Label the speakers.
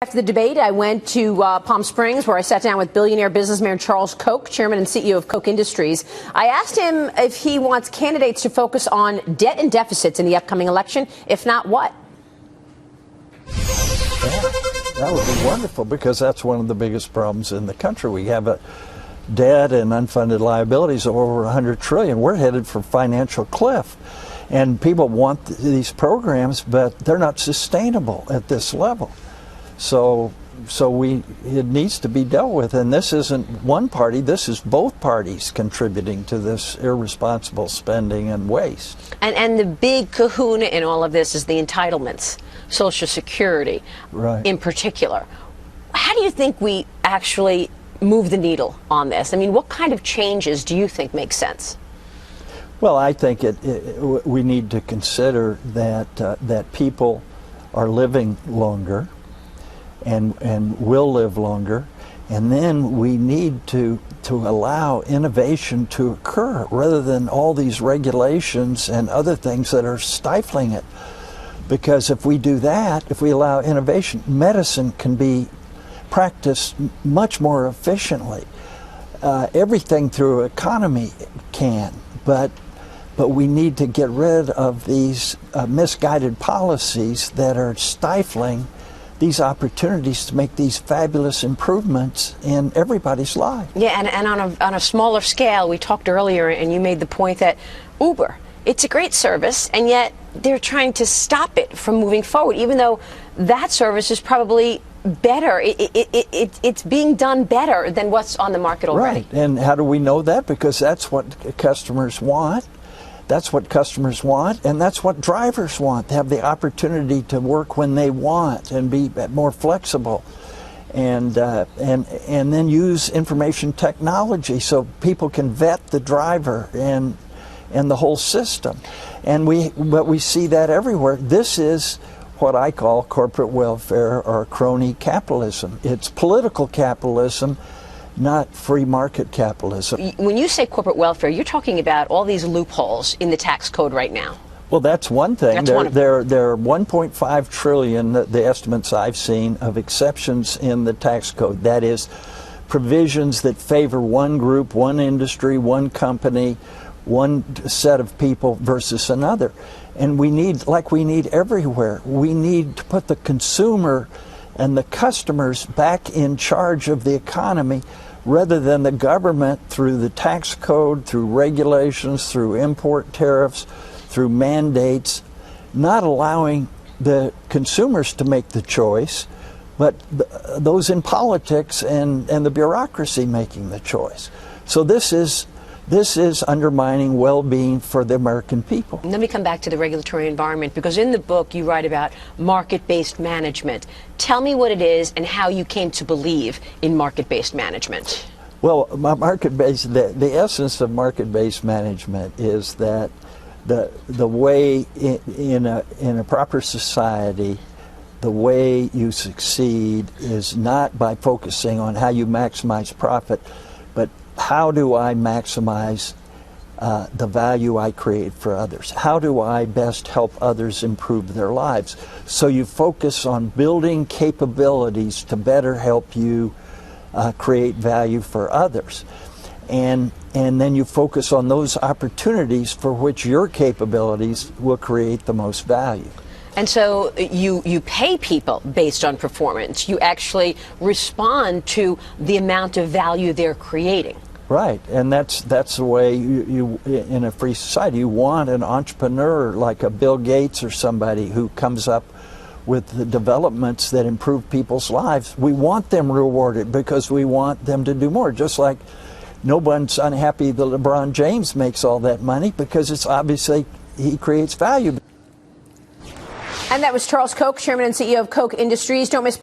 Speaker 1: After the debate, I went to Palm Springs, where I sat down with billionaire businessman Charles Koch, chairman and CEO of Koch Industries. I asked him if he wants candidates to focus on debt and deficits in the upcoming election. If not, what?
Speaker 2: That would be wonderful, because that's one of the biggest problems in the country. We have a debt and unfunded liabilities of over $100 trillion. We're headed for financial cliff. And people want these programs, but they're not sustainable at this level. So it needs to be dealt with, and this isn't one party, this is both parties contributing to this irresponsible spending and waste.
Speaker 1: And the big kahuna in all of this is the entitlements, Social Security,
Speaker 2: right,
Speaker 1: in particular. How do you think we actually move the needle on this? I mean, what kind of changes do you think make sense?
Speaker 2: Well, I think we need to consider that people are living longer and will live longer, and then we need to allow innovation to occur rather than all these regulations and other things that are stifling it. Because if we do that, if we allow innovation, medicine can be practiced much more efficiently. Everything through economy can, but we need to get rid of these misguided policies that are stifling these opportunities to make these fabulous improvements in everybody's life.
Speaker 1: Yeah, and on a smaller scale, we talked earlier, and you made the point that Uber, it's a great service, and yet they're trying to stop it from moving forward, even though that service is probably better. It's being done better than what's on the market already.
Speaker 2: Right, and how do we know that? Because that's what customers want. That's what customers want, and that's what drivers want, to have the opportunity to work when they want and be more flexible, and then use information technology so people can vet the driver and the whole system. But we see that everywhere. This is what I call corporate welfare or crony capitalism. It's political capitalism, not free market capitalism.
Speaker 1: When you say corporate welfare, you're talking about all these loopholes in the tax code right now.
Speaker 2: Well, that's one thing.
Speaker 1: That's
Speaker 2: there are 1.5 trillion, the estimates I've seen, of exceptions in the tax code. That is, provisions that favor one group, one industry, one company, one set of people versus another. And we need, like we need everywhere, we need to put the consumer and the customers back in charge of the economy, rather than the government, through the tax code, through regulations, through import tariffs, through mandates, not allowing the consumers to make the choice, but those in politics and the bureaucracy making the choice. So this is undermining well-being for the American people.
Speaker 1: Let me come back to the regulatory environment, because in the book you write about market-based management. Tell me what it is and how you came to believe in market-based management.
Speaker 2: Well, the essence of market-based management is that the way in a proper society, the way you succeed is not by focusing on how you maximize profit, but how do I maximize the value I create for others? How do I best help others improve their lives? So you focus on building capabilities to better help you create value for others. And then you focus on those opportunities for which your capabilities will create the most value.
Speaker 1: And so you pay people based on performance. You actually respond to the amount of value they're creating.
Speaker 2: Right, and that's the way you in a free society, you want an entrepreneur like a Bill Gates or somebody who comes up with the developments that improve people's lives. We want them rewarded because we want them to do more. Just like no one's unhappy that LeBron James makes all that money, because it's obviously he creates value.
Speaker 1: And that was Charles Koch, chairman and CEO of Koch Industries. Don't miss